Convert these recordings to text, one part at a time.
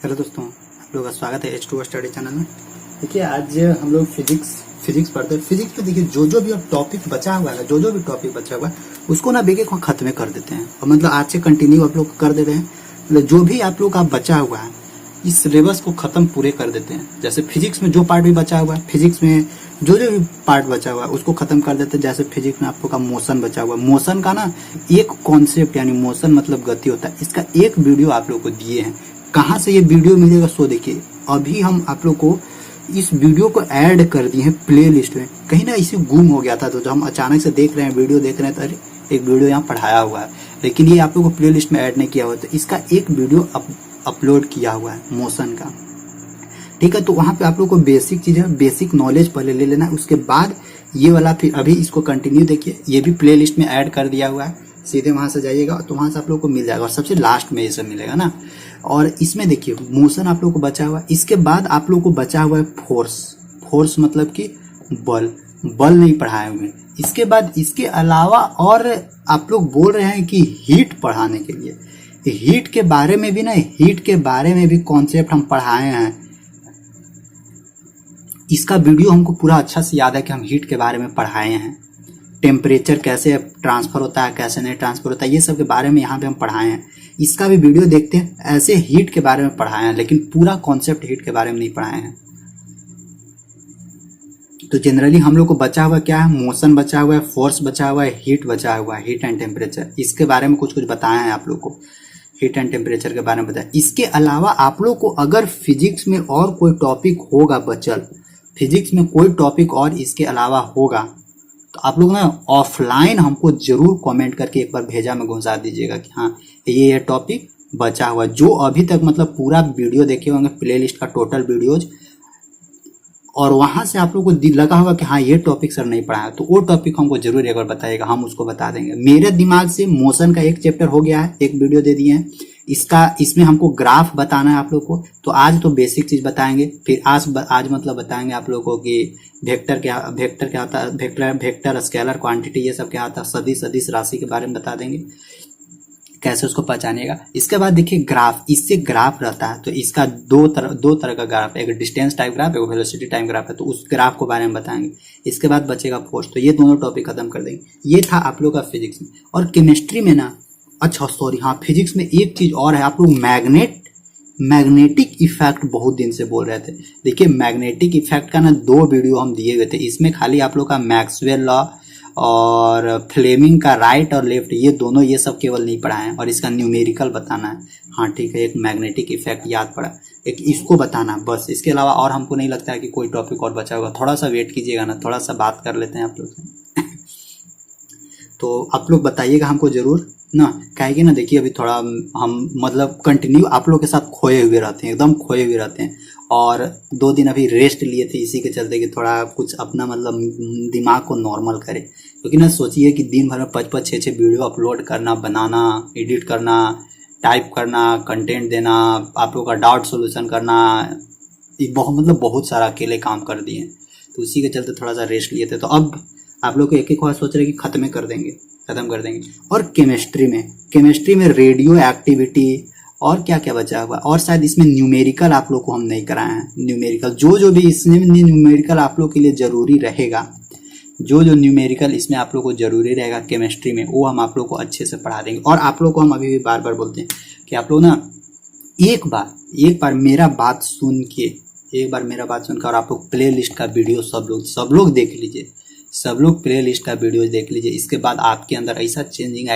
Hello दोस्तों, आप लोगों का स्वागत है H2O स्टडी चैनल में। देखिए, आज हम लोग फिजिक्स पढ़ते हैं। फिजिक्स में देखिए जो भी टॉपिक बचा हुआ है, जो भी टॉपिक बचा हुआ है उसको ना बेके को खत्म कर देते हैं। और मतलब आज से कंटिन्यू आप लोग कर दे रहे हैं। मतलब जो भी आप लोग का बचा हुआ है इस सिलेबस को खत्म पूरे कर देते हैं। जैसे फिजिक्स में जो पार्ट भी बचा हुआ है, फिजिक्स में जो भी पार्ट बचा हुआ है उसको खत्म कर देते हैं। जैसे फिजिक्स में आप लोग का मोशन बचा हुआ है, मोशन का ना एक कॉन्सेप्ट यानी मोशन मतलब गति होता है, इसका एक वीडियो आप लोग को दिए हैं। कहाँ से ये वीडियो मिलेगा सो देखिए, अभी हम आप लोग को इस वीडियो को ऐड कर दिए हैं प्ले लिस्ट में। कहीं ना इसे गुम हो गया था, तो जब हम अचानक से देख रहे हैं वीडियो देख रहे हैं तो अरे एक वीडियो यहाँ पढ़ाया हुआ है, लेकिन ये आप लोग को प्ले लिस्ट में ऐड नहीं किया हुआ। तो इसका एक वीडियो अपलोड किया हुआ है मोशन का, ठीक है। तो वहां पे आप लोग को बेसिक चीजें, बेसिक नॉलेज पहले ले लेना है, उसके बाद ये वाला फिर अभी इसको कंटिन्यू देखिए। ये भी प्ले लिस्ट में ऐड कर दिया हुआ है, सीधे वहां से जाइएगा तो वहां से आप लोग को मिल जाएगा और सबसे लास्ट में ये सब मिलेगा ना। और इसमें देखिए मोशन आप लोग को बचा हुआ है, इसके बाद आप लोग को बचा हुआ है फोर्स मतलब कि बल नहीं पढ़ाए हुए। इसके बाद इसके अलावा और आप लोग बोल रहे हैं कि हीट पढ़ाने के लिए, हीट के बारे में भी ना, हीट के बारे में भी कॉन्सेप्ट हम पढ़ाए हैं। इसका वीडियो हमको पूरा अच्छा से याद है कि हम हीट के बारे में पढ़ाए हैं। टेम्परेचर कैसे ट्रांसफर होता है, कैसे नहीं ट्रांसफर होता है, ये सब के बारे में यहाँ पे हम पढ़ाए हैं। इसका भी वीडियो देखते हैं। ऐसे हीट के बारे में पढ़ाए हैं, लेकिन पूरा कॉन्सेप्ट हीट के बारे में नहीं पढ़ाए हैं। तो जनरली हम लोग को बचा हुआ क्या है, मोशन बचा हुआ है, फोर्स बचा हुआ है, हीट बचा हुआ है, हीट एंड टेम्परेचर। इसके बारे में कुछ बताया है आप लोग को, हीट एंड टेम्परेचर के बारे में बताया। इसके अलावा आप लोग को अगर फिजिक्स में और कोई टॉपिक होगा बचल, फिजिक्स में कोई टॉपिक और इसके अलावा होगा तो आप लोग ना ऑफलाइन हमको जरूर कमेंट करके एक बार भेजा में घुसा दीजिएगा कि हाँ ये टॉपिक बचा हुआ। जो अभी तक मतलब पूरा वीडियो देखे होंगे, प्ले लिस्ट का टोटल वीडियोज, और वहां से आप लोग को लगा होगा कि हाँ ये टॉपिक सर नहीं पढ़ाया, तो वो टॉपिक हमको जरूर एक बार बताइएगा, हम उसको बता देंगे। मेरे दिमाग से मोशन का एक चैप्टर हो गया है, एक वीडियो दे दिए हैं। इसमें हमको ग्राफ बताना है आप लोग को, तो आज तो बेसिक चीज बताएंगे। फिर आज मतलब बताएंगे आप लोग को कि वेक्टर क्या होता है, वेक्टर स्केलर क्वांटिटी ये सब क्या होता है, सदिश राशि के बारे में बता देंगे, कैसे उसको पहचानिएगा। इसके बाद देखिए ग्राफ, इससे ग्राफ रहता है तो इसका दो तरह का ग्राफ है, एक डिस्टेंस टाइप ग्राफ, एक वेलोसिटी टाइप ग्राफ है, तो उस ग्राफ को बारे में बताएंगे। इसके बाद बचेगा फोर्स। तो ये दोनों टॉपिक खत्म कर देंगे। ये था आप लोग का फिजिक्स में। और केमिस्ट्री में ना, अच्छा सॉरी हाँ, फिजिक्स में एक चीज और है, आप लोग मैग्नेटिक इफेक्ट बहुत दिन से बोल रहे थे। देखिए मैग्नेटिक इफेक्ट का ना 2 वीडियो हम दिए हुए थे। इसमें खाली आप लोग का मैक्सवेल लॉ और फ्लेमिंग का राइट और लेफ्ट, ये दोनों ये सब केवल नहीं पढ़ाए हैं, और इसका न्यूमेरिकल बताना है। हाँ ठीक है, एक मैग्नेटिक इफेक्ट याद पड़ा, एक इसको बताना बस। इसके अलावा और हमको नहीं लगता है कि कोई टॉपिक और बचा होगा। थोड़ा सा वेट कीजिएगा ना, थोड़ा सा बात कर लेते हैं आप लोग से तो आप लोग बताइएगा हमको जरूर ना, कहेगी ना। देखिए अभी थोड़ा हम मतलब कंटिन्यू आप लोग के साथ खोए हुए रहते हैं, एकदम खोए हुए रहते हैं। और 2 दिन अभी रेस्ट लिए थे इसी के चलते कि थोड़ा कुछ अपना मतलब दिमाग को नॉर्मल करे। क्योंकि ना सोचिए कि दिन भर में 5-5, 6-6 वीडियो अपलोड करना, बनाना, एडिट करना, टाइप करना, कंटेंट देना, आप लोग का डाउट सोल्यूशन करना, ये बहुत सारा अकेले काम कर दिए। तो उसी के चलते थोड़ा सा रेस्ट लिए थे। तो अब आप लोग को एक बार सोच रहे कि खत्म कर देंगे। और केमिस्ट्री में रेडियो एक्टिविटी और क्या क्या बचा हुआ, और शायद इसमें न्यूमेरिकल आप लोग को हम नहीं कराए हैं। न्यूमेरिकल जो भी इसमें न्यूमेरिकल आप लोग के लिए जरूरी रहेगा, जो न्यूमेरिकल इसमें आप लोग को जरूरी रहेगा केमिस्ट्री में, वो हम आप लोग को अच्छे से पढ़ा देंगे। और आप लोग को हम अभी भी बार बार बोलते हैं कि आप लोग ना एक बार मेरा बात सुन के और आप लोग प्ले लिस्ट का वीडियो सब लोग देख लीजिए, सब लोग प्ले लिस्ट का वीडियो देख लीजिए। इसके बाद आपके अंदर ऐसा चेंजिंग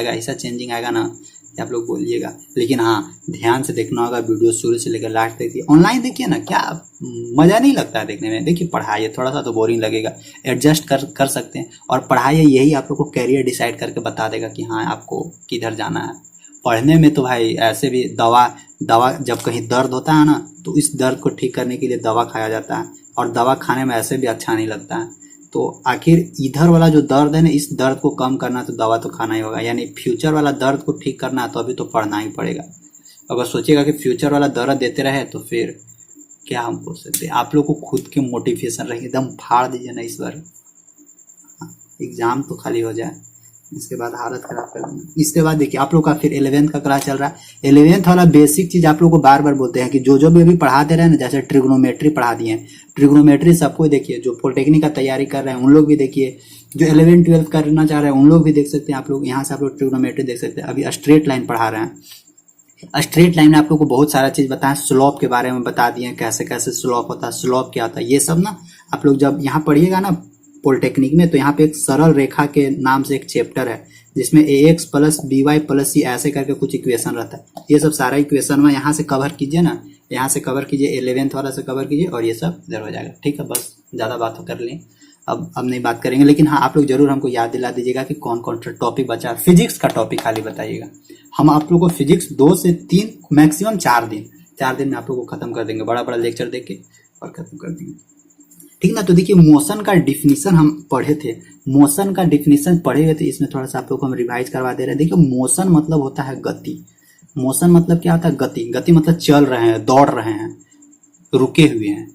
आएगा ना कि आप लोग बोलिएगा। लेकिन हाँ ध्यान से देखना होगा, वीडियो शुरू से लेकर लास्ट देखिए। ऑनलाइन देखिए ना, क्या मजा नहीं लगता है देखने में। देखिए पढ़ाइए, थोड़ा सा तो बोरिंग लगेगा, एडजस्ट कर सकते हैं। और पढ़ाइए, यही आप लोग को कैरियर डिसाइड करके बता देगा कि हाँ आपको किधर जाना है। पढ़ने में तो भाई ऐसे भी दवा जब कहीं दर्द होता है ना, तो इस दर्द को ठीक करने के लिए दवा खाया जाता है, और दवा खाने में ऐसे भी अच्छा नहीं लगता है। तो आखिर इधर वाला जो दर्द है ना, इस दर्द को कम करना तो दवा तो खाना ही होगा। यानी फ्यूचर वाला दर्द को ठीक करना है तो अभी तो पढ़ना ही पड़ेगा। अगर सोचिएगा कि फ्यूचर वाला दर्द देते रहे तो फिर क्या हम बोल सकते हैं। आप लोग को खुद के मोटिवेशन रहे, एकदम फाड़ दीजिए ना इस बार, एग्जाम तो खाली हो जाए। इसके बाद हालत खराब कर देंगे। इसके बाद देखिए आप लोग का फिर 11th का क्लास चल रहा है। 11th वाला बेसिक चीज आप लोग को बार बार बोलते हैं कि जो भी अभी पढ़ाते रहे ना, जैसे ट्रिग्नोमेट्री पढ़ा दिए हैं, ट्रिग्नोमेट्री सबको देखिए, जो पॉलिटेक्निक का तैयारी कर रहे हैं उन लोग भी देखिए, जो 11th 12th करना चाह रहे हैं उन लोग भी देख सकते हैं। आप लोग यहाँ से आप लोग ट्रिग्नोमेट्री देख सकते हैं। अभी स्ट्रेट लाइन पढ़ा रहे हैं। स्ट्रेट लाइन में आप लोग को बहुत सारा चीज बताया, स्लोप के बारे में बता दिए, कैसे कैसे स्लोप होता है, स्लोप क्या होता है, ये सब ना आप लोग जब यहाँ पढ़िएगा ना पॉलिटेक्निक में, तो यहाँ पे एक सरल रेखा के नाम से एक चैप्टर है जिसमें ax plus by plus c ऐसे करके कुछ इक्वेशन रहता है। ये सब सारा इक्वेशन में यहाँ से कवर कीजिए ना, यहाँ से कवर कीजिए, 11th वाला से कवर कीजिए और ये सब इधर हो जाएगा। ठीक है, बस ज़्यादा बात कर लें, अब नहीं बात करेंगे। लेकिन हाँ, आप लोग जरूर हमको याद दिला दीजिएगा कि कौन कौन सा टॉपिक बचा। फिजिक्स का टॉपिक खाली बताइएगा, हम आप लोग को फिजिक्स 2 से 3 मैक्सिमम 4 दिन में आप लोग को खत्म कर देंगे, बड़ा लेक्चर दे के और खत्म कर देंगे। ठीक ना। तो देखिए मोशन का डिफिनीशन हम पढ़े थे, मोशन का डिफिनीशन पढ़े हुए थे, इसमें थोड़ा सा आप लोग को हम रिवाइज करवा दे रहे हैं। देखिए मोशन मतलब होता है गति। मोशन मतलब क्या होता है? गति। गति मतलब चल रहे हैं, दौड़ रहे हैं, रुके हुए हैं,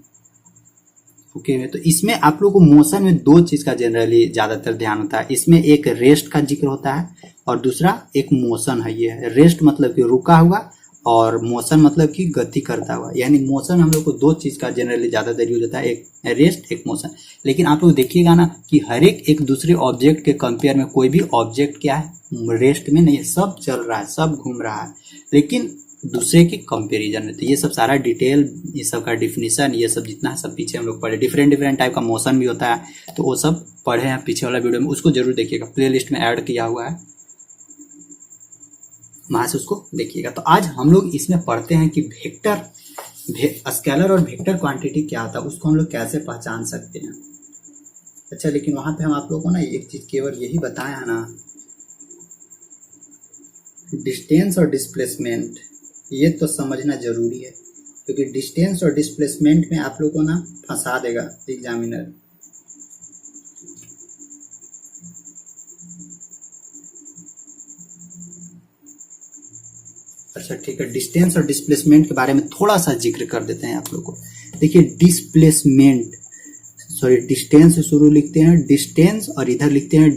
रुके हुए। तो इसमें आप लोग को मोशन में 2 चीज का जनरली ज्यादातर ध्यान होता है। इसमें एक रेस्ट का जिक्र होता है और दूसरा एक मोशन है। ये रेस्ट मतलब कि रुका हुआ और मोशन मतलब कि गति करता हुआ, यानी मोशन हम लोग को 2 चीज का जनरली ज्यादातर यूज होता है, एक रेस्ट एक मोशन। लेकिन आप लोग देखिएगा ना कि हर एक दूसरे ऑब्जेक्ट के कंपेयर में कोई भी ऑब्जेक्ट क्या है, रेस्ट में नहीं है, सब चल रहा है, सब घूम रहा है, लेकिन दूसरे के कंपेरिजन में। तो ये सब सारा डिटेल, ये सब का डिफिनीशन, ये सब जितना है सब पीछे हम लोग पढ़े। डिफरेंट टाइप का मोशन भी होता है, तो वो सब पढ़े हैं पीछे वाला वीडियो में, उसको जरूर देखिएगा, प्ले लिस्ट में ऐड किया हुआ है, वहां से उसको देखिएगा। तो आज हम लोग इसमें पढ़ते हैं कि वेक्टर, स्केलर और वेक्टर क्वांटिटी क्या होता है, उसको हम लोग कैसे पहचान सकते हैं। अच्छा, लेकिन वहां पे हम आप लोगों को ना एक चीज केवल यही बताया है ना, डिस्टेंस और डिस्प्लेसमेंट, ये तो समझना जरूरी है, क्योंकि डिस्टेंस और डिस्प्लेसमेंट में आप लोग को ना फंसा देगा एग्जामिनर। अच्छा ठीक है, डिस्टेंस और डिस्प्लेसमेंट के बारे में थोड़ा सा जिक्र कर देते हैं आप लोग को। देखिए डिस्प्लेसमेंट, सॉरी डिस्टेंस से शुरू लिखते हैं डिस्टेंस और इधर लिखते हैं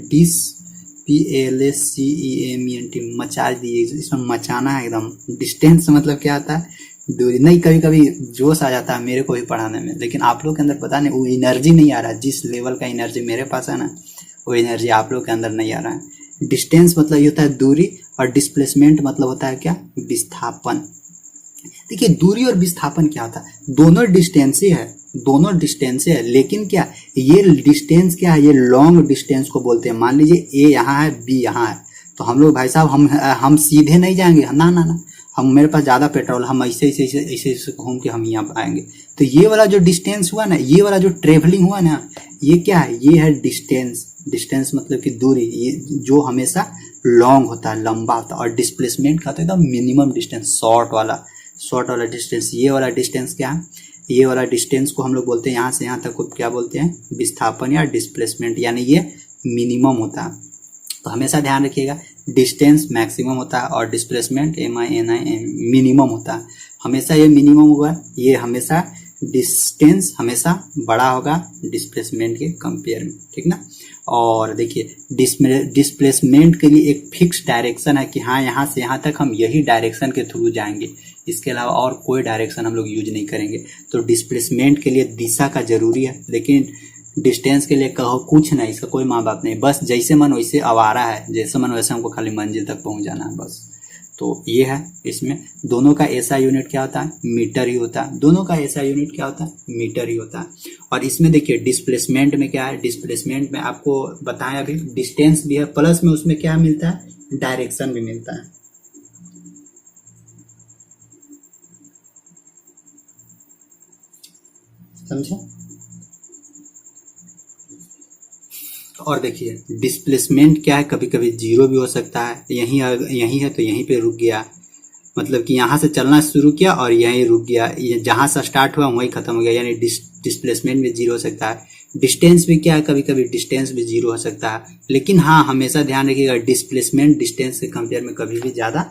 PLSCEMENT, मचा दिए, इसमें मचाना है एकदम। डिस्टेंस मतलब क्या आता है? दूरी। नहीं, कभी कभी जोश आ जाता है मेरे को भी पढ़ाने में, लेकिन आप लोग के अंदर पता नहीं वो एनर्जी नहीं आ रहा है। जिस लेवल का एनर्जी मेरे पास है ना, वो एनर्जी आप लोग के अंदर नहीं आ रहा है। डिस्टेंस मतलब ये होता है दूरी और डिस्प्लेसमेंट मतलब होता है क्या? विस्थापन। देखिए दूरी और विस्थापन क्या होता है? दोनों डिस्टेंस ही है, दोनों डिस्टेंस है, लेकिन क्या ये डिस्टेंस क्या है? ये लॉन्ग डिस्टेंस को बोलते हैं। मान लीजिए ए यहाँ है, बी यहाँ है, तो हम लोग भाई साहब हम सीधे नहीं जाएंगे, ना ना ना, हम मेरे पास ज्यादा पेट्रोल, हम ऐसे घूम के हम यहाँ आएंगे। तो ये वाला जो डिस्टेंस हुआ ना, ये वाला जो ट्रेवलिंग हुआ ना, ये क्या है? ये है डिस्टेंस। डिस्टेंस मतलब कि दूरी, ये जो हमेशा लॉन्ग होता है, लंबा होता है। और डिस्प्लेसमेंट का तो एकदम मिनिमम डिस्टेंस, शॉर्ट वाला डिस्टेंस। ये वाला डिस्टेंस क्या है? ये वाला डिस्टेंस को हम लोग बोलते हैं यहाँ से यहाँ तक को क्या बोलते हैं? विस्थापन या डिस्प्लेसमेंट, यानी ये मिनिमम होता है। तो हमेशा ध्यान रखिएगा, डिस्टेंस मैक्सिमम होता है और डिस्प्लेसमेंट मिनिमम होता है। हमेशा ये मिनिमम होगा, ये हमेशा डिस्टेंस हमेशा बड़ा होगा डिस्प्लेसमेंट के कंपेयर में, ठीक ना। और देखिए डिस्प्लेसमेंट के लिए एक फिक्स डायरेक्शन है कि हाँ यहाँ से यहाँ तक हम यही डायरेक्शन के थ्रू जाएंगे, इसके अलावा और कोई डायरेक्शन हम लोग यूज नहीं करेंगे। तो डिस्प्लेसमेंट के लिए दिशा का जरूरी है, लेकिन डिस्टेंस के लिए कहो कुछ नहीं, इसका कोई माँ बाप नहीं, बस जैसे मन वैसे आवारा है, जैसे मन वैसे हमको खाली मंजिल तक पहुंच जाना है बस। तो ये है, इसमें दोनों का ऐसा यूनिट क्या होता है? मीटर ही होता है। दोनों का ऐसा यूनिट क्या होता है? मीटर ही होता है। और इसमें देखिए डिस्प्लेसमेंट में क्या है? डिस्प्लेसमेंट में आपको बताया अभी, डिस्टेंस भी है, प्लस में उसमें क्या मिलता है? डायरेक्शन भी मिलता है। समझे? और देखिए डिस्प्लेसमेंट क्या है? कभी कभी जीरो भी हो सकता है, यहीं है तो यहीं पे रुक गया, मतलब कि यहाँ से चलना शुरू किया और यहीं रुक गया, जहां से स्टार्ट हुआ वहीं खत्म हो गया, यानी डिस्प्लेसमेंट भी जीरो हो सकता है। डिस्टेंस भी क्या है? कभी कभी डिस्टेंस भी जीरो हो सकता है, लेकिन हाँ हमेशा ध्यान रखिएगा डिस्प्लेसमेंट डिस्टेंस के कंपेयर में कभी भी ज्यादा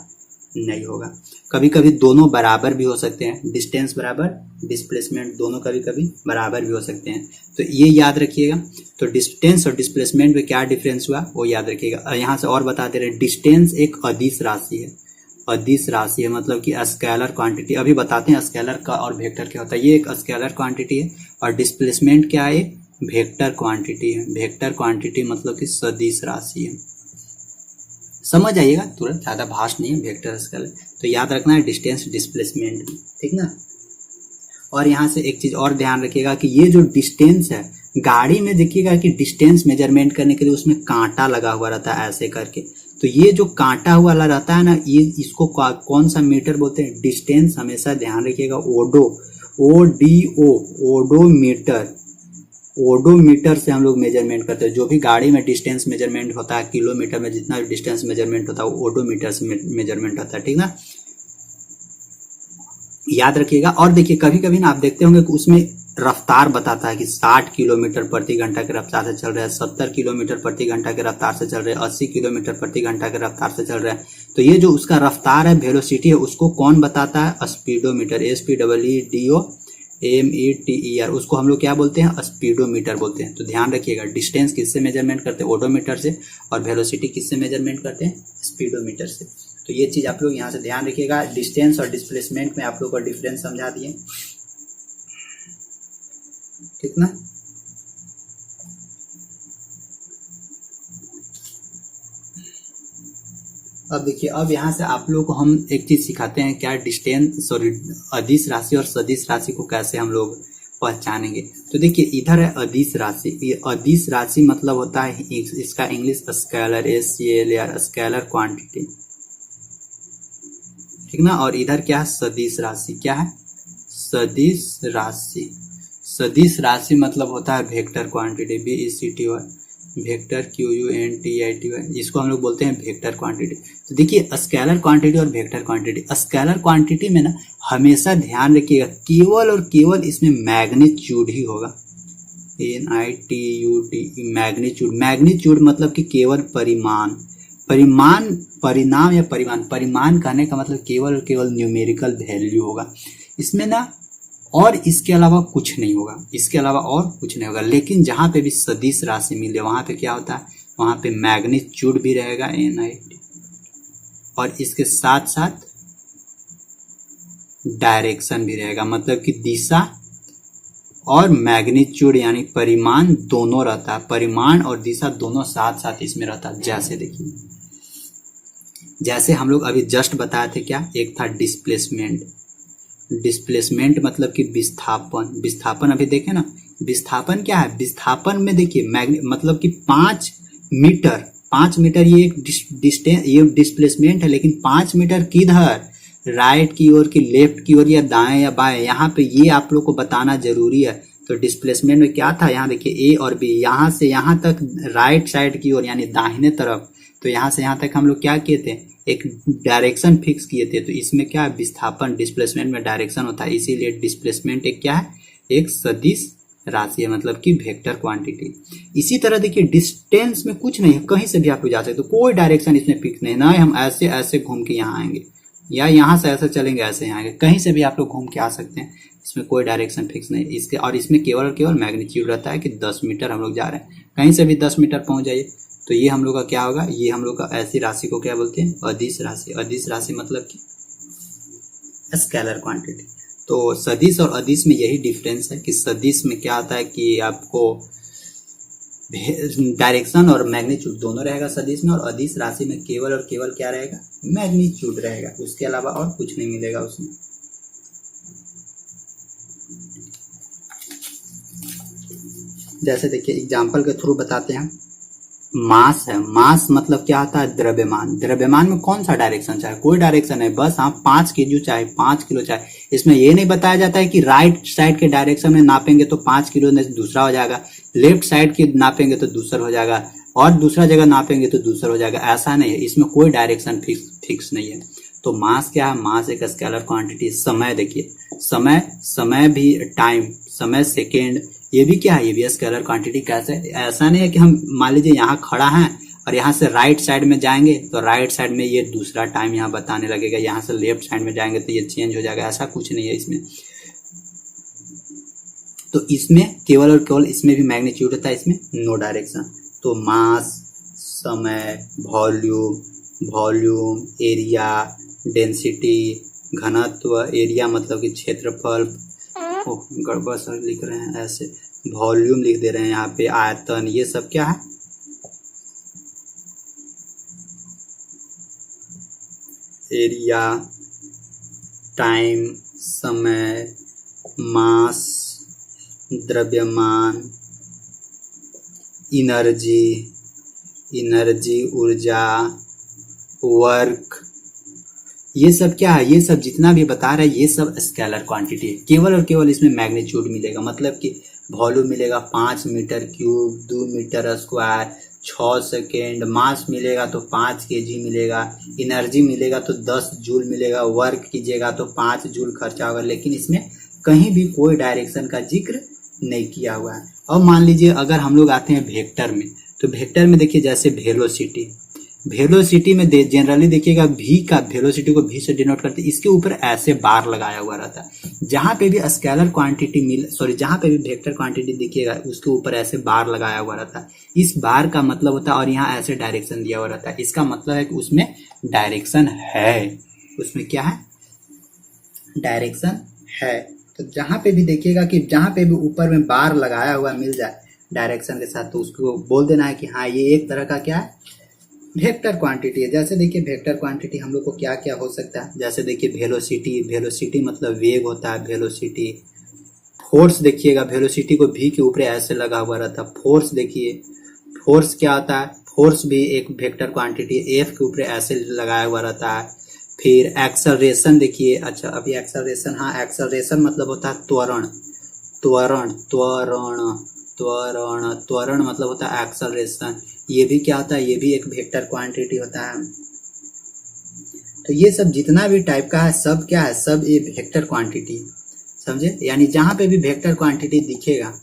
नहीं होगा। कभी कभी दोनों बराबर भी हो सकते हैं, डिस्टेंस बराबर डिस्प्लेसमेंट दोनों कभी कभी बराबर भी हो सकते हैं। तो ये याद रखिएगा। तो डिस्टेंस और डिस्प्लेसमेंट में क्या डिफरेंस हुआ वो याद रखिएगा। यहाँ से और बता दे रहे हैं, डिस्टेंस एक अदिश राशि है, अदिश राशि है मतलब कि स्केलर क्वांटिटी। अभी बताते हैं स्केलर का और वेक्टर क्या होता है। ये एक स्केलर क्वांटिटी है और डिस्प्लेसमेंट क्या है, वेक्टर क्वांटिटी है। वेक्टर क्वांटिटी मतलब कि सदिश राशि है। समझ आइएगा, तुरंत ज्यादा भाष नहीं है, वेक्टर स्केलर। तो याद रखना है डिस्टेंस डिस्प्लेसमेंट, ठीक ना। और यहाँ से एक चीज और ध्यान रखिएगा कि ये जो डिस्टेंस है, गाड़ी में देखिएगा कि डिस्टेंस मेजरमेंट करने के लिए उसमें कांटा लगा हुआ रहता है ऐसे करके। तो ये जो कांटा हुआ रहता है ना, ये इसको कौन सा मीटर बोलते हैं, डिस्टेंस। हमेशा ध्यान रखिएगा, ODO ओडोमीटर, ओडोमीटर से हम लोग मेजरमेंट करते हैं। जो भी गाड़ी में डिस्टेंस मेजरमेंट होता है, किलोमीटर में जितना भी डिस्टेंस मेजरमेंट होता है वो ओडोमीटर से मेजरमेंट होता है, ठीक ना, याद रखिएगा। और देखिए कभी कभी ना आप देखते होंगे कि उसमें रफ्तार बताता है कि 60 किलोमीटर प्रति घंटा के रफ्तार से चल रहा है, 70 किलोमीटर प्रति घंटा के रफ्तार से चल रहा है, 80 किलोमीटर प्रति घंटा के रफ्तार से चल रहा है। तो ये जो उसका रफ्तार है, वेलोसिटी है, उसको कौन बताता है, स्पीडोमीटर, SPEEDOMETER। उसको हम लोग क्या बोलते हैं, स्पीडोमीटर बोलते हैं। तो ध्यान रखिएगा, डिस्टेंस किससे मेजरमेंट करते हैं, ओडोमीटर से, और वेलोसिटी किससे मेजरमेंट करते हैं, स्पीडोमीटर से। तो ये चीज आप लोग यहाँ से ध्यान रखिएगा। डिस्टेंस और डिस्प्लेसमेंट में आप लोग को डिफरेंस समझा दिए, ठीक ना। अब देखिए, अब यहाँ से आप लोग को हम एक चीज सिखाते हैं, क्या डिस्टेंस सॉरी अदिश राशि और सदिश राशि को कैसे हम लोग पहचानेंगे। तो देखिए इधर है अदिश राशि। ये अदिश राशि मतलब होता है इसका English scalar, SCALR, scalar quantity, ठीक ना। और इधर क्या है, सदिश राशि। क्या है, सदिश राशि। सदिश राशि मतलब होता है vector quantity, VECTY, vector QUNTITY, इसको हम लोग बोलते हैं वेक्टर क्वांटिटी। तो देखिए स्केलर क्वांटिटी और वेक्टर क्वांटिटी, स्केलर क्वांटिटी में ना हमेशा ध्यान रखिएगा केवल और केवल इसमें मैग्नीट्यूड ही होगा, MAGNITUDE, मैग्नीट्यूड। मैग्नीट्यूड मतलब कि केवल परिमाण, परिणाम या परिमाण कहने का मतलब केवल और केवल न्यूमेरिकल वैल्यू होगा इसमें ना, और इसके अलावा कुछ नहीं होगा, इसके अलावा और कुछ नहीं होगा। लेकिन जहां पे भी सदिश राशि मिले वहां पे क्या होता है, वहां पे मैग्नीट्यूड भी रहेगा NIT, और इसके साथ साथ डायरेक्शन भी रहेगा, मतलब कि दिशा और मैग्नीट्यूड यानी परिमाण दोनों रहता है, परिमाण और दिशा दोनों साथ साथ इसमें रहता है। जैसे देखिए, जैसे हम लोग अभी जस्ट बताए थे, क्या एक था डिस्प्लेसमेंट। डिस्प्लेसमेंट मतलब कि विस्थापन, विस्थापन अभी देखे ना, विस्थापन क्या है, विस्थापन में देखिए मतलब कि 5 मीटर ये एक डिस्टेंस, ये डिस्प्लेसमेंट है। लेकिन 5 मीटर किधर, राइट की ओर की लेफ्ट की ओर या दाएं या बाएं, यहाँ पे ये आप लोग को बताना जरूरी है। तो डिस्प्लेसमेंट में क्या था, यहाँ देखिए A और B, यहाँ से यहाँ तक राइट साइड की ओर यानी दाहिने तरफ। तो यहाँ से यहाँ तक हम लोग क्या किए थे, एक डायरेक्शन फिक्स किए थे। तो इसमें क्या है, विस्थापन, डिस्प्लेसमेंट में डायरेक्शन होता है, इसीलिए डिस्प्लेसमेंट एक क्या है, एक सदिश राशि है, मतलब कि वेक्टर क्वांटिटी। इसी तरह देखिए डिस्टेंस में कुछ नहीं है, कहीं से भी आप लोग जा सकते हो, कोई डायरेक्शन इसमें फिक्स नहीं, ना हम ऐसे ऐसे घूम के यहाँ आएंगे या यहाँ से ऐसे चलेंगे ऐसे यहाँ आएंगे, कहीं से भी आप लोग घूम के आ सकते हैं, इसमें कोई डायरेक्शन फिक्स नहीं इसके। और इसमें केवल और केवल मैग्नीट्यूड रहता है कि 10 मीटर हम लोग जा रहे हैं, कहीं से भी 10 मीटर पहुंच जाइए। तो ये हम लोग का क्या होगा, ये हम लोग का ऐसी राशि को क्या बोलते हैं, अदिश राशि। अदिश राशि मतलब कि स्केलर क्वांटिटी। तो सदिश और अदिश में यही डिफरेंस है कि सदिश में क्या होता है कि आपको डायरेक्शन और मैग्नीट्यूड दोनों रहेगा सदिश में, और अदिश राशि में केवल और केवल क्या रहेगा, मैग्नीट्यूड रहेगा, उसके अलावा और कुछ नहीं मिलेगा उसमें। जैसे देखिए एग्जांपल के थ्रू बताते हैं, मास है, मास मतलब क्या होता है, द्रव्यमान। द्रव्यमान में कौन सा डायरेक्शन चाहे, कोई डायरेक्शन है, बस आप 5 kg चाहे 5 किलो चाहे, इसमें ये नहीं बताया जाता है कि राइट साइड के डायरेक्शन में नापेंगे तो 5 किलो दूसरा हो जाएगा, लेफ्ट साइड की नापेंगे तो दूसरा हो जाएगा, और दूसरा जगह नापेंगे तो दूसरा हो जाएगा, ऐसा नहीं है, इसमें कोई डायरेक्शन फिक्स नहीं है। तो मास क्या है, मास एक स्केलर क्वांटिटी। समय देखिए, समय भी टाइम, समय सेकेंड, ये भी क्या है, ये भी स्केलर क्वांटिटी। कैसे, ऐसा नहीं है कि हम मान लीजिए यहाँ खड़ा है और यहाँ से राइट साइड में जाएंगे तो राइट साइड में ये दूसरा टाइम यहाँ बताने लगेगा, यहाँ से लेफ्ट साइड में जाएंगे तो ये चेंज हो जाएगा। ऐसा कुछ नहीं है इसमें। तो इसमें केवल और केवल इसमें भी मैग्नीट्यूड होता है, इसमें नो डायरेक्शन। तो मास, समय, वॉल्यूम, एरिया, डेंसिटी, घनत्व, एरिया मतलब कि क्षेत्रफल, गड़बड़ सर लिख रहे हैं ऐसे, वॉल्यूम लिख दे रहे हैं यहाँ पे, आयतन, ये सब क्या है, एरिया, टाइम, समय, मास, द्रव्यमान, एनर्जी, ऊर्जा, वर्क, ये सब क्या है, ये सब जितना भी बता रहे हैं ये सब स्केलर क्वांटिटी है। केवल और केवल इसमें मैग्नीट्यूड मिलेगा, मतलब कि वॉल्यूम मिलेगा 5 metre cube, 2 metre square, 6 second, mass मिलेगा तो 5 केजी मिलेगा, एनर्जी मिलेगा तो 10 जूल मिलेगा, वर्क कीजिएगा तो 5 जूल खर्चा होगा, लेकिन इसमें कहीं भी कोई डायरेक्शन का जिक्र नहीं किया हुआ है। अब मान लीजिए अगर हम लोग आते हैं वेक्टर में, तो वेक्टर में देखिए जैसे वेलोसिटी में जनरली देखिएगा v का, वेलोसिटी को v से डिनोट करते हैं, इसके ऊपर ऐसे बार लगाया हुआ रहता है। जहां पे भी स्केलर क्वांटिटी जहां पे भी वेक्टर क्वांटिटी देखिएगा उसके ऊपर ऐसे बार लगाया हुआ रहता है। इस बार का मतलब होता है, और यहाँ ऐसे डायरेक्शन दिया हुआ रहता है, इसका मतलब है कि उसमें डायरेक्शन है, उसमें क्या है, डायरेक्शन है। तो जहां पे भी देखिएगा कि जहां पे भी ऊपर में बार लगाया हुआ मिल जाए डायरेक्शन के साथ, तो उसको बोल देना है कि हाँ ये एक तरह का क्या है, वेक्टर क्वांटिटी है। जैसे देखिए वेक्टर क्वांटिटी हम लोग को क्या क्या हो सकता है, जैसे देखिए वेलोसिटी मतलब वेग होता है, वेलोसिटी। फोर्स देखिएगा, वेलोसिटी को v के ऊपर ऐसे लगा हुआ रहता है। फोर्स देखिए, फोर्स क्या होता है, फोर्स भी एक वेक्टर क्वांटिटी है, f के ऊपर ऐसे लगाया हुआ रहता है। फिर एक्सेलरेशन देखिए, अच्छा अभी एक्सेलरेशन, हाँ एक्सेलरेशन मतलब होता है त्वरण मतलब होता है एक्सेलरेशन। ये भी क्या होता है, ये भी एक वेक्टर क्वांटिटी होता है। तो ये सब जितना भी टाइप का है सब क्या है, सब ये वेक्टर क्वांटिटी, समझे। यानी जहां पे भी वेक्टर क्वांटिटी दिखेगा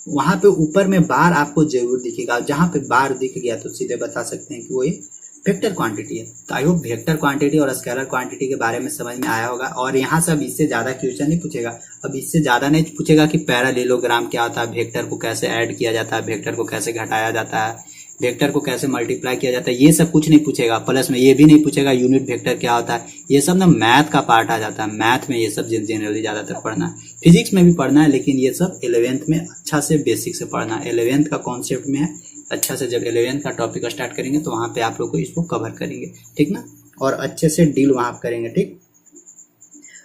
वहां पे ऊपर में बार आपको जरूर दिखेगा, जहां पे बार दिख गया तो सीधे बता सकते हैं कि वो ये वेक्टर क्वांटिटी है। तो आई होप वेक्टर क्वांटिटी और स्केलर क्वांटिटी के बारे में समझ में आया होगा। और यहाँ से अब इससे ज्यादा क्वेश्चन नहीं पूछेगा, अब इससे ज्यादा नहीं पूछेगा कि पैरालेलोग्राम क्या होता है, वेक्टर को कैसे ऐड किया जाता है, वेक्टर को कैसे घटाया जाता है, वेक्टर को कैसे मल्टीप्लाई किया जाता है, ये सब कुछ नहीं पूछेगा। प्लस में ये भी नहीं पूछेगा यूनिट वेक्टर क्या होता है, ये सब ना मैथ का पार्ट आ जाता है। मैथ में ये सब जनरली ज्यादातर पढ़ना है, फिजिक्स में भी पढ़ना है, लेकिन ये सब 11th में अच्छा से बेसिक से पढ़ना है। 11th का कॉन्सेप्ट में है, अच्छा से जब 11th का टॉपिक स्टार्ट करेंगे तो वहां पे आप लोग को इसको कवर करेंगे, ठीक ना, और अच्छे से डील वहां करेंगे, ठीक।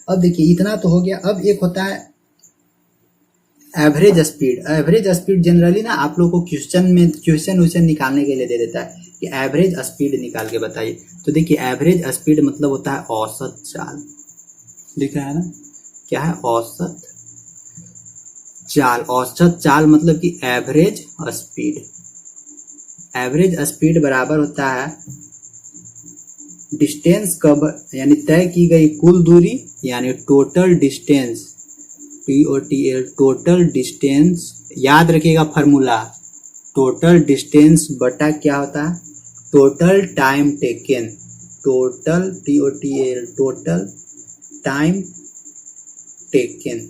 अब देखिए इतना तो हो गया। अब एक होता है average speed. Average speed generally ना आप लोग को क्वेश्चन निकालने के लिए दे देता है कि एवरेज स्पीड निकाल के बताइए। तो देखिए एवरेज स्पीड मतलब होता है औसत चाल, दिख रहा है ना, क्या है, औसत चाल। औसत चाल मतलब कि एवरेज स्पीड। एवरेज स्पीड बराबर होता है डिस्टेंस कवर, यानी तय की गई कुल दूरी, यानी total distance, TOTL, total distance. याद रखिएगा फॉर्मूला, टोटल डिस्टेंस बटा क्या होता है, total time taken, total TOTL, total time taken.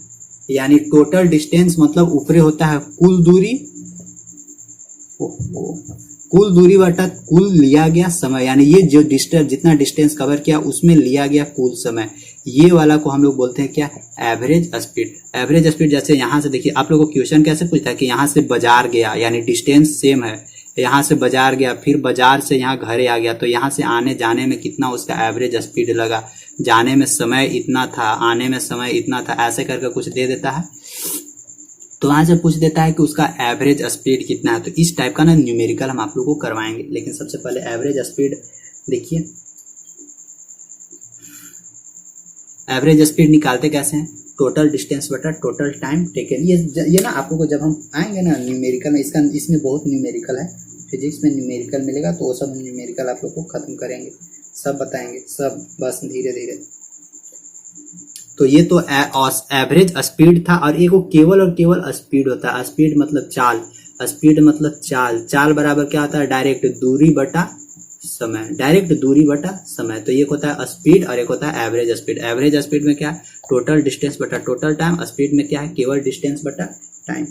यानी टोटल डिस्टेंस मतलब ऊपरे होता है कुल दूरी, कुल दूरी बटा कुल लिया गया समय, यानी ये जो डिस्टेंस, जितना डिस्टेंस कवर किया उसमें लिया गया कुल समय, ये वाला को हम लोग बोलते हैं क्या, एवरेज स्पीड। एवरेज स्पीड जैसे यहाँ से देखिए, आप लोगों को क्वेश्चन कैसे पूछता है कि यहाँ से बाजार गया, यानी डिस्टेंस सेम है, यहाँ से बाजार गया, फिर बाजार से यहाँ घरे आ गया, तो यहाँ से आने जाने में कितना उसका एवरेज स्पीड लगा, जाने में समय इतना था, आने में समय इतना था, ऐसे करके कुछ दे देता है। तो वहां से पूछ देता है कि उसका एवरेज स्पीड कितना है। तो इस टाइप का ना न्यूमेरिकल हम आप लोगों को करवाएंगे, लेकिन सबसे पहले एवरेज स्पीड देखिए। एवरेज स्पीड निकालते कैसे हैं, टोटल डिस्टेंस बटा टोटल टाइम टेकन। ये ना आप लोगों को जब हम आएंगे ना न्यूमेरिकल में, इसमें बहुत न्यूमेरिकल है, फिजिक्स में न्यूमेरिकल मिलेगा तो वो सब न्यूमेरिकल आप लोग को खत्म करेंगे, सब बताएंगे, सब बस धीरे धीरे। तो ये तो एवरेज स्पीड था। और एक केवल और केवल स्पीड होता है, स्पीड मतलब चाल। स्पीड मतलब चाल, चाल बराबर क्या होता है, डायरेक्ट दूरी बटा समय, डायरेक्ट दूरी बटा समय। तो एक होता है स्पीड और एक होता है एवरेज स्पीड। एवरेज स्पीड में क्या है, टोटल डिस्टेंस बटा टोटल टाइम। स्पीड में क्या है, केवल डिस्टेंस बटा टाइम,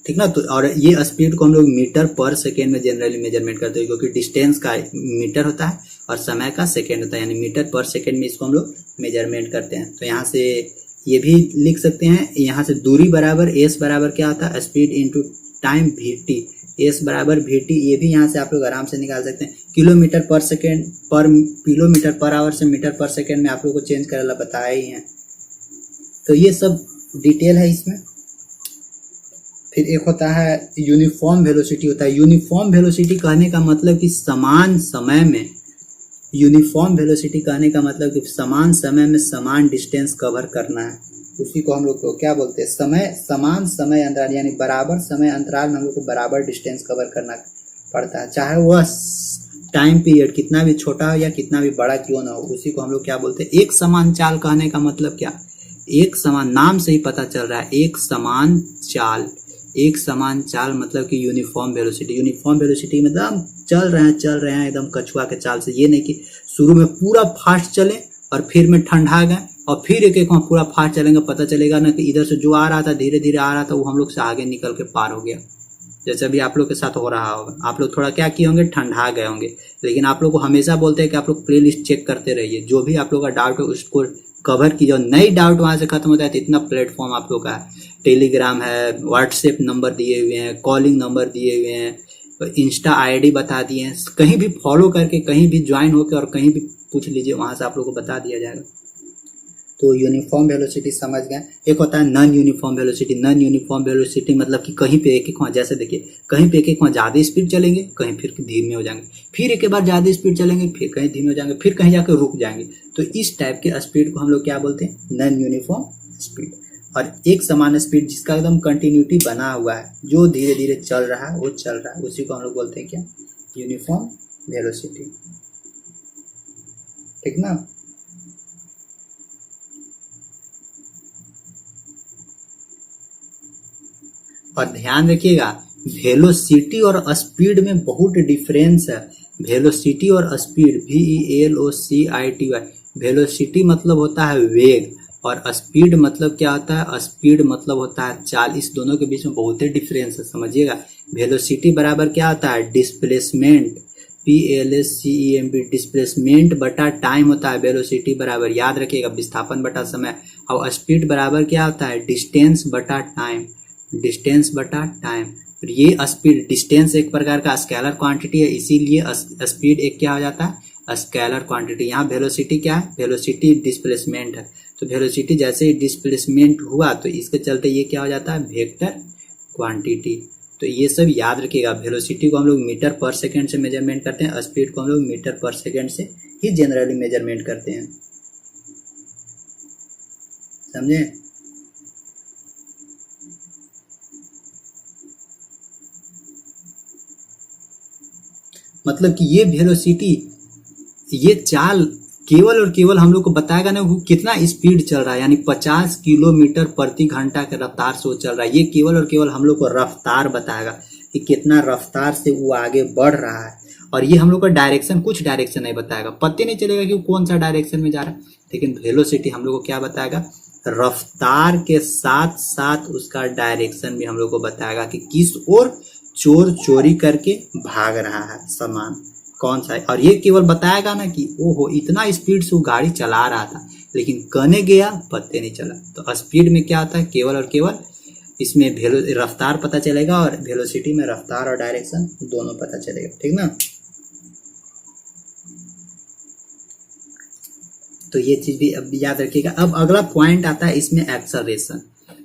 ठीक ना। तो और ये स्पीड को हम लोग मीटर पर सेकेंड में जनरली मेजरमेंट करते हैं, क्योंकि डिस्टेंस का मीटर होता है और समय का सेकेंड होता है, यानी मीटर पर सेकेंड में इसको हम लोग मेजरमेंट करते हैं। तो यहाँ से ये भी लिख सकते हैं, यहाँ से दूरी बराबर एस बराबर क्या होता है, speed into time we T, S बराबर वी टी। ये भी यहाँ से आप लोग आराम से निकाल सकते हैं। किलोमीटर पर सेकेंड पर किलोमीटर पर आवर से मीटर पर सेकेंड में आप लोग को चेंज करेला बताया ही है। तो ये सब डिटेल है इसमें। फिर एक होता है यूनिफॉर्म वेलोसिटी होता है। यूनिफॉर्म वेलोसिटी कहने का मतलब कि समान समय में, यूनिफॉर्म वेलोसिटी कहने का मतलब कि समान समय में समान डिस्टेंस कवर करना है। उसी को हम लोग को क्या बोलते हैं, समय, समान समय अंतराल, यानी बराबर समय अंतराल में हम लोग को बराबर डिस्टेंस कवर करना पड़ता है, चाहे वह टाइम पीरियड कितना भी छोटा हो या कितना भी बड़ा क्यों ना हो। उसी को हम लोग क्या बोलते हैं, एक समान चाल। कहने का मतलब क्या, एक समान, नाम से ही पता चल रहा है, एक समान चाल। एक समान चाल मतलब कि यूनिफॉर्म वेलोसिटी। यूनिफॉर्म वेलोसिटी मतलब चल रहे हैं एकदम कछुआ के चाल से। ये नहीं कि शुरू में पूरा फास्ट चले और फिर में ठंडा गए और फिर एक एक में पूरा फास्ट चलेंगे, पता चलेगा ना कि इधर से जो आ रहा था धीरे धीरे आ रहा था वो हम लोग से आगे निकल के पार हो गया। जैसे अभी आप लोग के साथ हो रहा होगा, आप लोग थोड़ा क्या किए होंगे, ठंडा गए होंगे। लेकिन आप लोग को हमेशा बोलते हैं कि आप लोग प्ले लिस्ट चेक करते रहिए, जो भी आप लोग का डाउट है उसको कवर कीजिए। नई डाउट वहां से खत्म होता है। तो इतना प्लेटफॉर्म आप लोग का है, टेलीग्राम है, व्हाट्सएप नंबर दिए हुए हैं, कॉलिंग नंबर दिए हुए हैं, इंस्टा आईडी बता दिए हैं। कहीं भी फॉलो करके, कहीं भी ज्वाइन होकर और कहीं भी पूछ लीजिए, वहां से आप लोग को बता दिया जाएगा। तो यूनिफॉर्म वेलोसिटी समझ गए। एक होता है non uniform velocity. Non uniform velocity मतलब कि कहीं पे एक एक वहाँ, जैसे देखिए कहीं पे एक एक वहाँ ज़्यादा स्पीड चलेंगे, कहीं फिर धीमे हो जाएंगे, फिर एक बार ज़्यादा स्पीड चलेंगे, फिर कहीं धीमे हो जाएंगे, फिर कहीं जाकर रुक जाएंगे। तो इस टाइप के स्पीड को हम लोग क्या बोलते हैं, नॉन यूनिफॉर्म स्पीड। और एक समान स्पीड जिसका एकदम कंटिन्यूटी बना हुआ है, जो धीरे धीरे चल रहा है वो चल रहा है, उसी को हम लोग बोलते हैं क्या, यूनिफॉर्म वेलोसिटी, ठीक ना। और ध्यान रखिएगा, वेलोसिटी और स्पीड में बहुत डिफरेंस है। वेलोसिटी और स्पीड, VELOCITY। वेलोसिटी मतलब होता है वेग और स्पीड मतलब क्या होता है, स्पीड मतलब होता है चाल। इस दोनों के बीच में बहुत ही डिफरेंस है, समझिएगा। वेलोसिटी बराबर क्या होता है, डिस्प्लेसमेंट, PLACEMP, डिस्प्लेसमेंट बटा टाइम होता है। वेलोसिटी बराबर, याद रखिएगा, विस्थापन बटा समय। और स्पीड बराबर क्या होता है, डिस्टेंस बटा टाइम, डिस्टेंस बटा टाइम। ये स्पीड, डिस्टेंस एक प्रकार का स्केलर क्वांटिटी है, इसीलिए स्पीड एक क्या हो जाता है, स्केलर क्वांटिटी। यहाँ वेलोसिटी क्या है, वेलोसिटी डिस्प्लेसमेंट है। तो वेलोसिटी जैसे ही डिस्प्लेसमेंट हुआ तो इसके चलते ये क्या हो जाता है, वेक्टर क्वांटिटी। तो ये सब याद रखिएगा। वेलोसिटी को हम लोग मीटर पर सेकेंड से मेजरमेंट करते हैं, स्पीड को हम लोग मीटर पर सेकेंड से ही जनरली मेजरमेंट करते हैं, समझे। मतलब कि ये वेलोसिटी, ये चाल केवल और केवल हम लोग को बताएगा ना वो कितना स्पीड चल रहा है, यानी 50 किलोमीटर प्रति घंटा के रफ्तार से वो चल रहा है। ये केवल और केवल हम लोग को रफ्तार बताएगा कि कितना रफ्तार से वो आगे बढ़ रहा है। और ये हम लोग का डायरेक्शन, कुछ डायरेक्शन नहीं बताएगा, पता नहीं चलेगा कि वो कौन सा डायरेक्शन में जा रहा है। लेकिन वेलोसिटी हम लोग को क्या बताएगा, रफ्तार के साथ साथ उसका डायरेक्शन भी हम लोग को बताएगा कि किस ओर चोर चोरी करके भाग रहा है सामान, कौन सा है। और ये केवल बताएगा ना कि ओहो इतना स्पीड से वो गाड़ी चला रहा था, लेकिन कहने गया पता नहीं चला। तो स्पीड में क्या होता है, केवल और केवल इसमें रफ्तार पता चलेगा और वेलोसिटी में रफ्तार और डायरेक्शन दोनों पता चलेगा, ठीक ना। तो ये चीज भी अब याद रखिएगा। अब अगला पॉइंट आता है इसमें एक्सेलरेशन।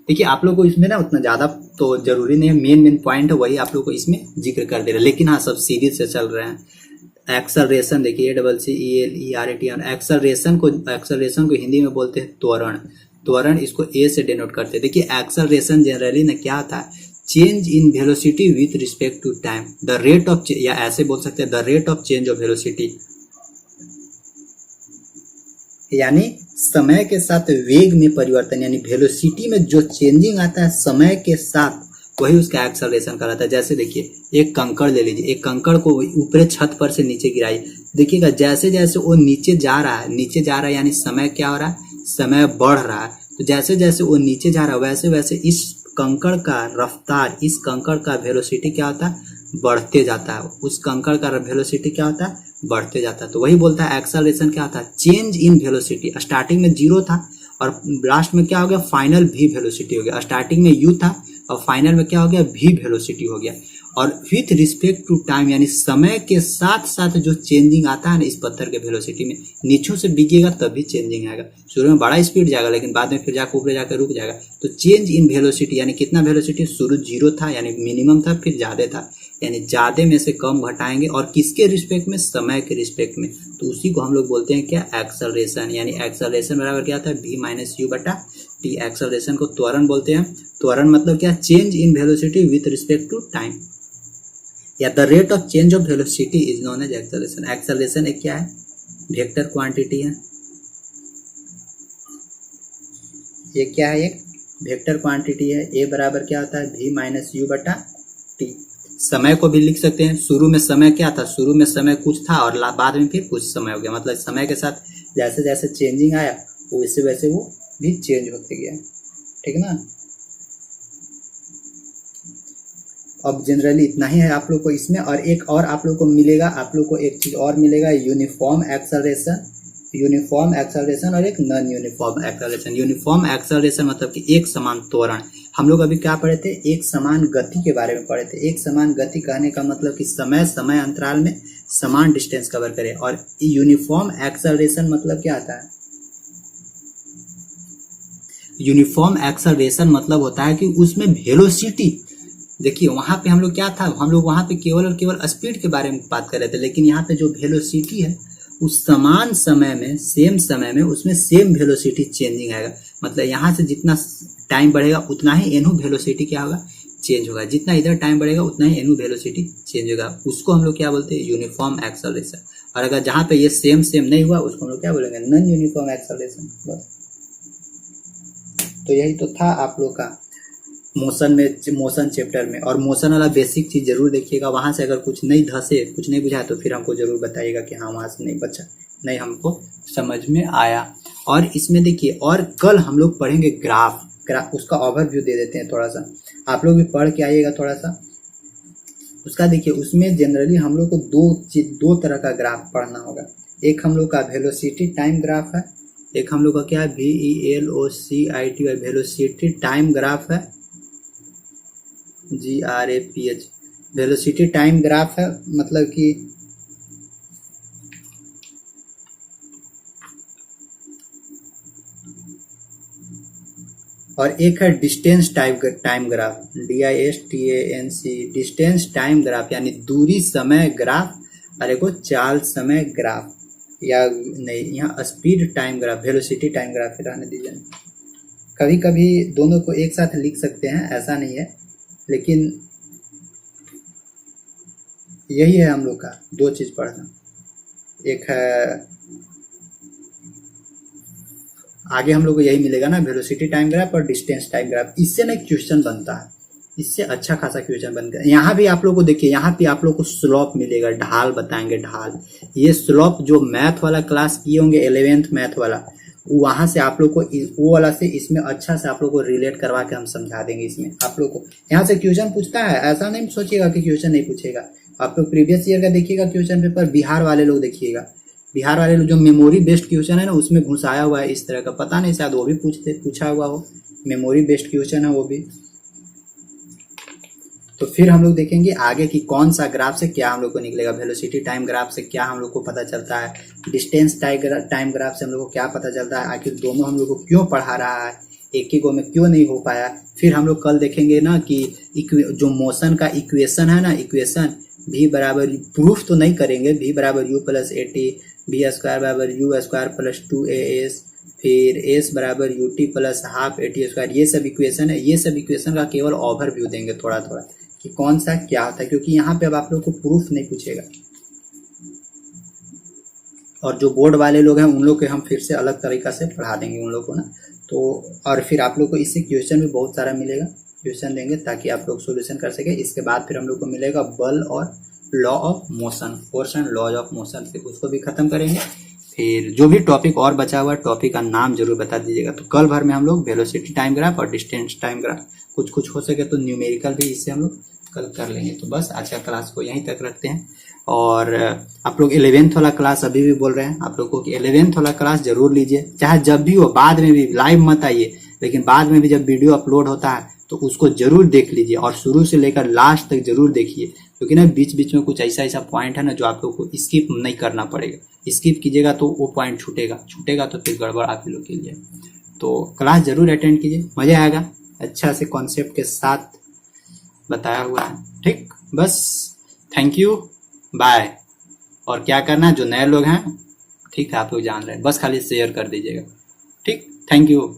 देखिए आप लोग को इसमें ना उतना ज्यादा तो जरूरी नहीं है, मेन पॉइंट है वही आप लोग को इसमें जिक्र कर दे रहे हैं, लेकिन हाँ सब सीरीज से चल रहे हैं। एक्सेलरेशन देखिए, CELERATION। एक्सेलरेशन को हिंदी में बोलते हैं त्वरण। त्वरण इसको ए से डिनोट करते हैं। देखिए एक्सेलरेशन जनरली ना क्या होता है, change in velocity with respect to time, the rate of, या ऐसे बोल सकते हैं the rate of change of velocity, यानी समय के साथ वेग में परिवर्तन, यानी वेलोसिटी में जो चेंजिंग आता है समय के साथ वही उसका एक्सेलरेशन कहलाता है। जैसे देखिए एक कंकड़ ले लीजिए, एक कंकड़ को ऊपरी छत पर से नीचे गिराइए, देखिएगा जैसे जैसे वो नीचे जा रहा है, नीचे जा रहा है यानी समय क्या हो रहा है, समय बढ़ रहा है। तो जैसे जैसे वो नीचे जा रहा है वैसे वैसे इस कंकड़ का रफ्तार, इस कंकड़ का वेलोसिटी क्या होता है, बढ़ते जाता है। उस कंकड़ का वेलोसिटी क्या होता है, बढ़ते जाता है। तो वही बोलता है एक्सेलरेशन क्या होता है, चेंज इन वेलोसिटी। स्टार्टिंग में 0 था और लास्ट में क्या हो गया, फाइनल v वेलोसिटी हो गया। स्टार्टिंग में u था और फाइनल में क्या हो गया, v वेलोसिटी हो गया। और विथ रिस्पेक्ट टू टाइम यानी समय के साथ साथ जो चेंजिंग आता है ना इस पत्थर के वेलोसिटी में, नीचों से बिगेगा तब भी चेंजिंग आएगा। शुरू में बड़ा स्पीड जाएगा लेकिन बाद में फिर जाकर ऊपर जाकर रुक जाएगा। तो चेंज इन वेलोसिटी यानी कितना वेलोसिटी, शुरू 0 था यानी मिनिमम था, फिर ज्यादा था यानी ज्यादा में से कम घटाएंगे और किसके रिस्पेक्ट में, समय के रिस्पेक्ट में। तो उसी को हम लोग बोलते हैं क्या, एक्सेलरेशन। यानी एक्सेलरेशन बराबर क्या था, v माइनस यू बटा टी। एक्सेलरेशन को त्वरण बोलते हैं। त्वरण मतलब क्या, change in velocity with respect to time या the rate of change of velocity is known as acceleration. Acceleration एक क्या है, वेक्टर क्वांटिटी है। ये क्या है, एक वेक्टर क्वांटिटी है। ए बराबर क्या होता है, v माइनस यू बटा टी। समय को भी लिख सकते हैं, शुरू में समय क्या था, शुरू में समय कुछ था और बाद में फिर कुछ समय हो गया। मतलब समय के साथ जैसे जैसे चेंजिंग आया वैसे वैसे वो भी चेंज होते गया। ठीक है ना। अब जनरली इतना ही है आप लोग को इसमें, और एक और आप लोग को मिलेगा, आप लोग को एक चीज और मिलेगा, यूनिफॉर्म एक्सेलरेशन। यूनिफॉर्म एक्सेलरेशन और एक non uniform acceleration. Uniform acceleration मतलब कि एक समान त्वरण। हम लोग अभी क्या पढ़े थे, एक समान गति के बारे में पढ़े थे। एक समान गति कहने का मतलब कि समय समय अंतराल में समान डिस्टेंस कवर करे। और यूनिफॉर्म एक्सेलरेशन मतलब क्या आता है, यूनिफॉर्म एक्सेलरेशन मतलब होता है कि उसमें वेलोसिटी, देखिए वहां पे हम लोग क्या था, हम लोग वहां पे केवल और केवल स्पीड के बारे में बात कर रहे थे, लेकिन यहाँ पे जो वेलोसिटी है उस समान समय में, सेम समय में उसमें सेम वेलोसिटी चेंजिंग आएगा। मतलब यहाँ से जितना टाइम बढ़ेगा उतना ही एनू वेलोसिटी क्या होगा, चेंज होगा। जितना इधर टाइम बढ़ेगा उतना ही एनू वेलोसिटी चेंज होगा। उसको हम लोग क्या बोलते हैं, यूनिफॉर्म एक्सेलरेशन। और अगर जहाँ पे ये सेम सेम नहीं हुआ उसको हम लोग क्या बोलेंगे, नॉन यूनिफॉर्म एक्सेलरेशन। बस तो यही तो था आप लोग का मोशन में, मोशन चैप्टर में। और मोशन वाला बेसिक चीज जरूर देखिएगा, वहां से अगर कुछ नहीं धसे, कुछ नहीं बुझाए तो फिर हमको जरूर बताइएगा कि हाँ वहां से नहीं बचा, नहीं हमको समझ में आया। और इसमें देखिए, और कल हम लोग पढ़ेंगे ग्राफ। ग्राफ उसका ओवरव्यू दे देते हैं थोड़ा सा, आप लोग भी पढ़ के आइएगा थोड़ा सा उसका। देखिए उसमें जनरली हम लोग को दो तरह का ग्राफ पढ़ना होगा। एक हम लोग का वेलोसिटी टाइम ग्राफ है, एक हम लोग का क्या है, VELOCITY वेलोसिटी टाइम ग्राफ है, GRAPH वेलोसिटी टाइम ग्राफ है। मतलब कि और एक है distance time graph, DISTANC distance time graph यानी दूरी समय ग्राफ, और एक चाल समय ग्राफ, या नहीं यहाँ speed time graph, velocity time graph रहने दीजिए। कभी कभी दोनों को एक साथ लिख सकते हैं, ऐसा नहीं है, लेकिन यही है हम लोग का दो चीज पढ़ना। एक है आगे हम लोग को यही मिलेगा ना, वेलोसिटी टाइम ग्राफ और डिस्टेंस टाइम ग्राफ। इससे ना क्वेश्चन बनता है, इससे अच्छा खासा क्वेश्चन बनता है। यहाँ भी आप लोग को देखिए, यहाँ पे आप लोग को स्लोप मिलेगा, ढाल बताएंगे, ढाल। ये स्लोप जो मैथ वाला क्लास किए होंगे 11th मैथ वाला, वहां से आप लोग को वो वाला से इसमें अच्छा से आप लोग को रिलेट करवा के हम समझा देंगे। इसमें आप लोग को यहाँ से क्वेश्चन पूछता है, ऐसा नहीं सोचिएगा कि क्वेश्चन नहीं पूछेगा। आप लोग प्रीवियस ईयर का देखिएगा क्वेश्चन पेपर, बिहार वाले लोग देखिएगा, बिहार वाले लोग जो मेमोरी बेस्ड क्वेश्चन है ना उसमें घुसाया हुआ है इस तरह का, पता नहीं शायद वो भी पूछा हुआ हो, मेमोरी बेस्ड क्वेश्चन है वो भी। तो फिर हम लोग देखेंगे आगे कि कौन सा ग्राफ से क्या हम लोग को निकलेगा, वेलोसिटी टाइम ग्राफ से क्या हम लोग को पता चलता है, डिस्टेंस टाइम ग्राफ से हम लोग को क्या पता चलता है, आखिर दोनों हम लोग को क्यों पढ़ा रहा है, एक ही गो में क्यों नहीं हो पाया। फिर हम लोग कल देखेंगे ना कि जो मोशन का इक्वेशन है ना, इक्वेशन v बराबर, प्रूफ तो नहीं करेंगे, v बराबर u plus AT, v square बराबर u स्क्वायर प्लस 2AS, फिर s बराबर ut plus half AT square. ये सब इक्वेशन है, ये सब इक्वेशन का केवल ओवरव्यू देंगे थोड़ा थोड़ा कि कौन सा क्या होता है, क्योंकि यहाँ पे अब आप लोग को प्रूफ नहीं पूछेगा। और जो बोर्ड वाले लोग हैं उन लोग के हम फिर से अलग तरीका से पढ़ा देंगे उन लोग को ना। तो और फिर आप लोग को इससे क्वेश्चन भी बहुत सारा मिलेगा। ट्यूशन देंगे ताकि आप लोग सोल्यूशन कर सके। इसके बाद फिर हम लोग को मिलेगा बल और law of motion, force and laws of motion, फिर उसको भी खत्म करेंगे। फिर जो भी टॉपिक और बचा हुआ है टॉपिक का नाम जरूर बता दीजिएगा। तो कल भर में हम लोग वेलोसिटी टाइम ग्राफ और डिस्टेंस टाइम ग्राफ, कुछ कुछ हो सके तो न्यूमेरिकल भी इससे हम लोग कल कर लेंगे। तो बस आज का क्लास को यहीं तक रखते हैं। और आप लोग 11th वाला क्लास अभी भी बोल रहे हैं आप लोग को कि 11th वाला क्लास जरूर लीजिए, चाहे जब भी हो, बाद में भी लाइव मत आइए, लेकिन बाद में भी जब वीडियो अपलोड होता है तो उसको जरूर देख लीजिए और शुरू से लेकर लास्ट तक जरूर देखिए, क्योंकि ना बीच बीच में कुछ ऐसा ऐसा पॉइंट है ना जो आप लोग को स्किप नहीं करना पड़ेगा। स्किप कीजिएगा तो वो पॉइंट छूटेगा तो फिर गड़बड़ आप लोग के लिए। तो क्लास जरूर अटेंड कीजिए, मजा आएगा, अच्छा से कॉन्सेप्ट के साथ बताया हुआ है। ठीक, बस थैंक यू, बाय। और क्या करना है, जो नए लोग हैं ठीक है आप लोग जान रहे हैं, बस खाली शेयर कर दीजिएगा। ठीक, थैंक यू।